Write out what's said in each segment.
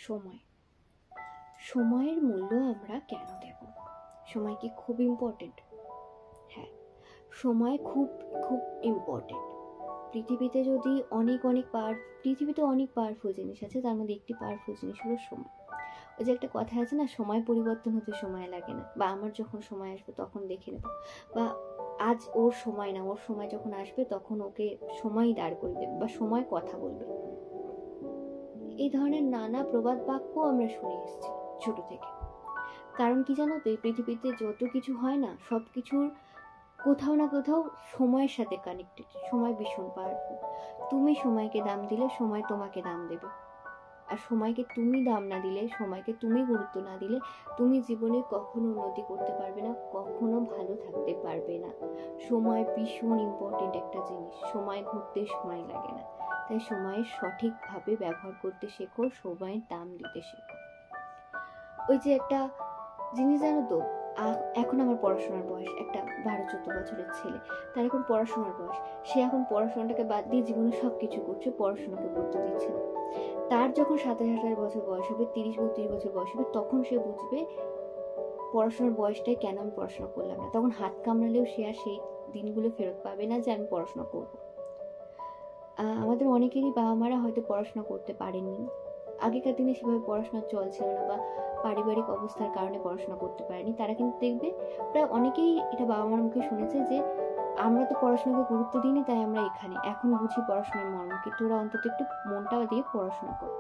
সময়, সময়ের মূল্য আমরা কেন দেব? সময় কি খুব ইম্পর্টেন্ট? হ্যাঁ, সময় খুব খুব ইম্পর্টেন্ট। পৃথিবীতে যদি পৃথিবীতে অনেক পাওয়ারফুল জিনিস আছে, তার মধ্যে একটি পাওয়ারফুল জিনিস হলো সময়। ওই যে একটা কথা আছে না, সময় পরিবর্তন হতে সময় লাগে না, বা আমার যখন সময় আসবে তখন দেখে নেব, বা আজ ওর সময় না, ওর সময় যখন আসবে তখন ওকে সময় দাঁড় করে দেবে, বা সময় কথা বলবে। এই ধরনের নানা প্রবাদ বাক্য আমরা শুনে এসেছি ছোট থেকে। কারণ কি জানো তো, এই পৃথিবীতে যত কিছু হয় না, সব কিছুর কোথাও না কোথাও সময়ের সাথে কানেক্টেড। সময় ভীষণ পাওয়ারফুল। তুমি সময়কে দাম দিলে সময় তোমাকে দাম দেবে, আর সময়কে তুমি দাম না দিলে, সময়কে তুমি গুরুত্ব না দিলে, তুমি জীবনে কখনো উন্নতি করতে পারবে না, কখনো ভালো থাকতে পারবে না। সময় ভীষণ ইম্পর্টেন্ট একটা জিনিস। সময় ঘুরতে সময় লাগে না, তাই সময়ের সঠিকভাবে ব্যবহার করতে শেখো, সময়ের দাম দিতে শেখো। ওই যে একটা জিনিস জানো তো, এখন আমার পড়াশোনার বয়স, একটা 12-14 বছরের ছেলে, তার এখন পড়াশোনার বয়স। সে এখন পড়াশোনাটাকে বাদ দিয়ে জীবনে সবকিছু করছে, পড়াশোনাকে গুরুত্ব দিচ্ছে না। তার যখন 27-28 বছর বয়স হবে, 30-32 বছর বয়স হবে, তখন সে বুঝবে পড়াশোনার বয়সটাই কেন আমি পড়াশোনা করলাম না। তখন হাত কামড়ালেও সে আর সেই দিনগুলো ফেরত পাবে না যে আমি পড়াশোনা করব। আমাদের অনেকেরই বাবা মারা হয়তো পড়াশোনা করতে পারেননি, আগেকার দিনে সেভাবে পড়াশোনার চল ছিল না, বা পারিবারিক অবস্থার কারণে পড়াশোনা করতে পারেনি। তারা কিন্তু দেখবে প্রায় অনেকেই এটা বাবা মার মুখে শুনেছে যে আমরা তো পড়াশোনাকে গুরুত্ব দিইনি, তাই আমরা এখানে, এখন বুঝি পড়াশোনার মর্ম কি, তোরা অন্তত একটু মনটা দিয়ে পড়াশোনা কর,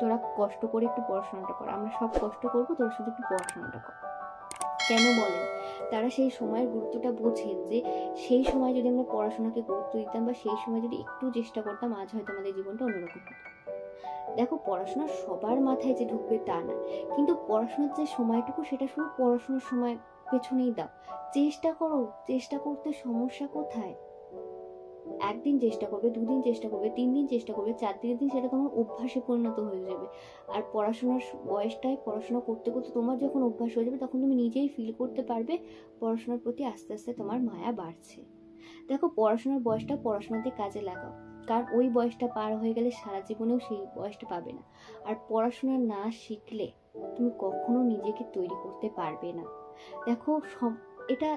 তোরা কষ্ট করে একটু পড়াশোনাটা কর, আমরা সব কষ্ট করবো, তোরা শুধু একটু পড়াশোনাটা কর। কেন বলেন? তারা সেই সময়ের গুরুত্বটা বোঝেন যে সেই সময় যদি আমরা পড়াশোনাকে গুরুত্ব দিতাম, বা সেই সময় যদি একটু চেষ্টা করতাম, আজ হয়তো আমাদের জীবনটা অন্যরকম হতো। দেখো, পড়াশোনা সবার মাথায় যে ঢুকবে তা না, কিন্তু পড়াশোনার যে সময়টুকু, সেটা শুধু পড়াশোনার সময় পেছনেই দাও। চেষ্টা করো, চেষ্টা করতে সমস্যা কোথায়? একদিন চেষ্টা করবে, 2 দিন চেষ্টা করবে, 3 দিন চেষ্টা করবে, 4 দিনের দিন সেটা তোমার অভ্যাসে পরিণত হয়ে যাবে। আর পড়াশোনার বয়সটায় পড়াশোনা করতে করতে তোমার যখন অভ্যাস হয়ে যাবে, তখন তুমি নিজেই ফিল করতে পারবে পড়াশোনার প্রতি আস্তে আস্তে তোমার মায়া বাড়ছে। দেখো, পড়াশোনার বয়সটা পড়াশোনাতে কাজে লাগাও, কারণ ওই বয়সটা পার হয়ে গেলে সারা জীবনেও সেই বয়সটা পাবে না। আর পড়াশোনা না শিখলে তুমি কখনো নিজেকে তৈরি করতে পারবে না। দেখো, এটা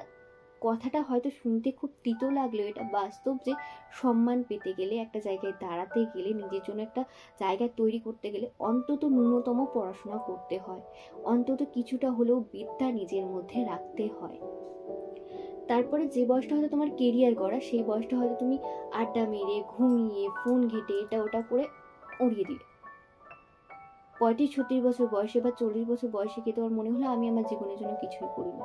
কথাটা হয়তো শুনতে খুব তিতো লাগলেও এটা বাস্তব যে সম্মান পেতে গেলে, একটা জায়গায় দাঁড়াতে গেলে, নিজের জন্য একটা জায়গা তৈরি করতে গেলে অন্তত ন্যূনতম পড়াশোনা করতে হয়, অন্তত কিছুটা হলেও বিদ্যা নিজের মধ্যে রাখতে হয়। তারপরে যে বয়সটা হয়তো তোমার কেরিয়ার করা, সেই বয়সটা হয়তো তুমি আড্ডা মেরে, ঘুমিয়ে, ফোন ঘেটে, এটা ওটা করে উড়িয়ে দিলে। 35-36 বছর বয়সে বা 40 বছর বয়সে গিয়ে তোমার মনে হলো আমি আমার জীবনের জন্য কিছুই করিনি,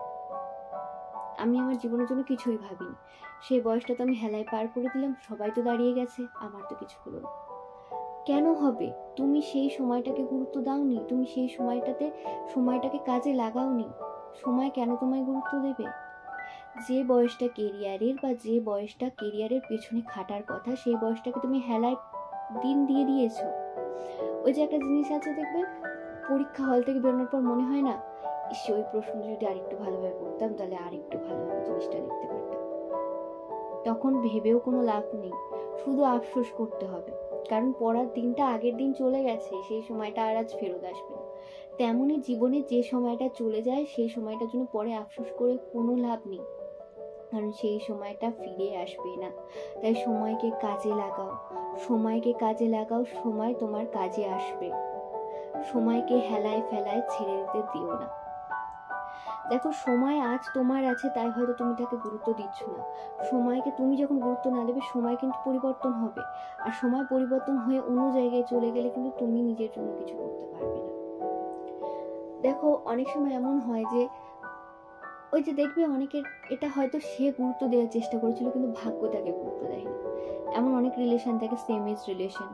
আমি আমার জীবনের জন্য কিছুই ভাবিনি। সেই বয়সটা তো আমি হেলায় পার করে দিলাম, সবাই তো দাঁড়িয়ে গেছে, আমার তো কিছু হলো না। কেন হবে? তুমি সেই সময়টাকে গুরুত্ব দাওনি, তুমি সেই সময়টাকে কাজে লাগাওনি। সময় কেন তোমায় গুরুত্ব দেবে? যে বয়সটা কেরিয়ারের, বা যে বয়সটা কেরিয়ারের পেছনে খাটার কথা, সেই বয়সটাকে তুমি হেলায় দিন দিয়ে দিয়েছো। ওই যে একটা জিনিস আছে, দেখবে পরীক্ষা হল থেকে বেরোনোর পর মনে হয় না, ওই প্রশ্নটা যদি আরেকটু ভালোভাবে পড়তাম, তাহলে আরেকটু ভালোভাবে জিনিসটা লিখতে পারতাম। তখন ভেবেও কোনো লাভ নেই, শুধু আফসোস করতে হবে, কারণ পড়ার দিনটা আগের দিন চলে গেছে, সেই সময়টা আর আজ ফেরত আসবে না। তেমনই জীবনে যে সময়টা চলে যায়, সেই সময়টার জন্য পরে আফসোস করে কোনো লাভ নেই, কারণ সেই সময়টা ফিরে আসবে না। তাই সময়কে কাজে লাগাও, সময়কে কাজে লাগাও, সময় তোমার কাজে আসবে। সময়কে হেলায় ফেলায় ছেড়ে দিতে দিও না। দেখো, সময় আজ তোমার আছে, তাই হয়তো তুমি তাকে গুরুত্ব দিচ্ছ না। সময়কে তুমি যখন গুরুত্ব না দেবে, সময় কিন্তু পরিবর্তন হবে, আর সময় পরিবর্তন হয়ে অন্য জায়গায় চলে গেলে কিন্তু তুমি নিজের জন্য কিছু করতে পারবে না। দেখো, অনেক সময় এমন হয় যে, ওই যে দেখবে অনেকের, এটা হয়তো সে গুরুত্ব দেওয়ার চেষ্টা করেছিল, কিন্তু ভাগ্য তাকে গুরুত্ব দেয়নি। এমন অনেক রিলেশন থাকে, সেম এজ রিলেশন,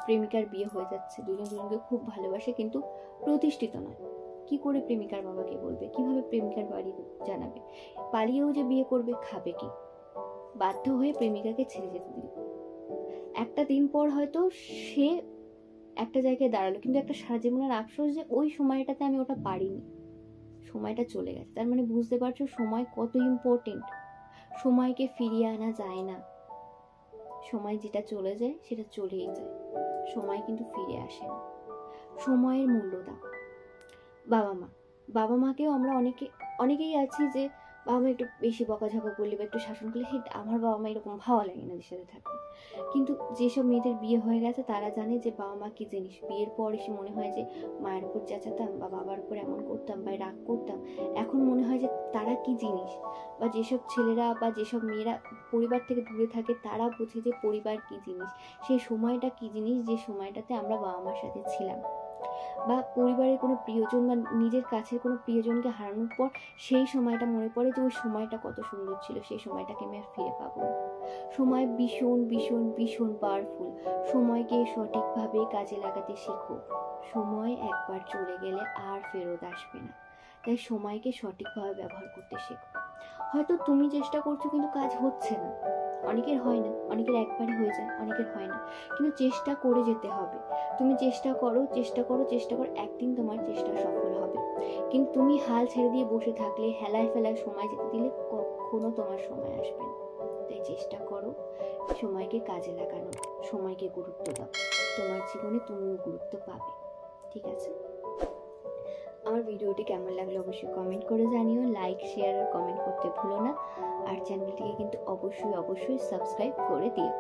প্রেমিকার বিয়ে হয়ে যাচ্ছে, দুজন দুজনকে খুব ভালোবাসে কিন্তু প্রতিষ্ঠিত নয়। কি করে প্রেমিকার বাবাকে বলবে, কিভাবে প্রেমিকার বাড়ি জানাবে? পালিয়েও যে বিয়ে করবে, খাবে কি? বাধ্য হয়ে প্রেমিকাকে ছেড়ে যেতে দিল। একটা দিন পর হয়তো সে একটা জায়গায় দাঁড়ালো, কিন্তু একটা সারা জীবনের আফসোস যে ওই সময়টাতে আমি ওটা পারিনি, সময়টা চলে গেছে। তার মানে বুঝতে পারছো সময় কত ইম্পর্টেন্ট। সময়কে ফিরিয়ে আনা যায় না, সময় যেটা চলে যায় সেটা চলেই যায়, সময় কিন্তু ফিরে আসে না। সময়ের মূল্য দাও। বাবা মাকেও আমরা অনেকেই আছি যে বাবা মা একটু বেশি বকাঝকা করলে বা একটু শাসন করলে, হে আমার বাবা মা এরকম ভালো লাগে না এদের সাথে থাকতে। কিন্তু যেসব মেয়েদের বিয়ে হয়ে গেছে তারা জানে যে বাবা মা কি জিনিস। বিয়ের পর এসে মনে হয় যে মায়ের উপর চেঁচাতাম বা বাবার উপর এমন করতাম বা রাগ করতাম, এখন মনে হয় যে তারা কি জিনিস। বা যেসব ছেলেরা বা যেসব মেয়েরা পরিবার থেকে দূরে থাকে তারা বোঝে যে পরিবার কি জিনিস, সেই সময়টা কি জিনিস যে সময়টাতে আমরা বাবা মার সাথে ছিলাম। বা পরিবারের কোনো প্রিয়জন বা নিজের কাছের কোনো প্রিয়জনকে হারানোর পর সেই সময়টা মনে পড়ে যে ওই সময়টা কত সুন্দর ছিল, সেই সময়টাকে আমি আর ফিরে পাবো না। সময় ভীষণ ভীষণ ভীষণ পাওয়ারফুল। সময়কে সঠিকভাবে কাজে লাগাতে শেখো। সময় একবার চলে গেলে আর ফেরত আসবে না, তাই সময়কে সঠিকভাবে ব্যবহার করতে শেখো। হয়তো তুমি চেষ্টা করছো কিন্তু কাজ হচ্ছে না, অনেকের হয় না, অনেকের একবারই হয়ে যায়, অনেকের হয় না, কিন্তু চেষ্টা করে যেতে হবে। তুমি চেষ্টা করো, একদিন তোমার চেষ্টা সফল হবে। কিন্তু তুমি হাল ছেড়ে দিয়ে বসে থাকলে, হেলায় ফেলায় সময় যেতে দিলে কখনো তোমার সময় আসবে না। তাই চেষ্টা করো সময়কে কাজে লাগানো, সময়কে গুরুত্ব দাও, তোমার জীবনে তুমিও গুরুত্ব পাবে। ঠিক আছে? আমার ভিডিওটি কেমন লাগলো অবশ্যই কমেন্ট করে জানিও। লাইক, শেয়ার আর কমেন্ট করতে ভুলো না। আর চ্যানেলটিকে কিন্তু অবশ্যই সাবস্ক্রাইব করে দিও।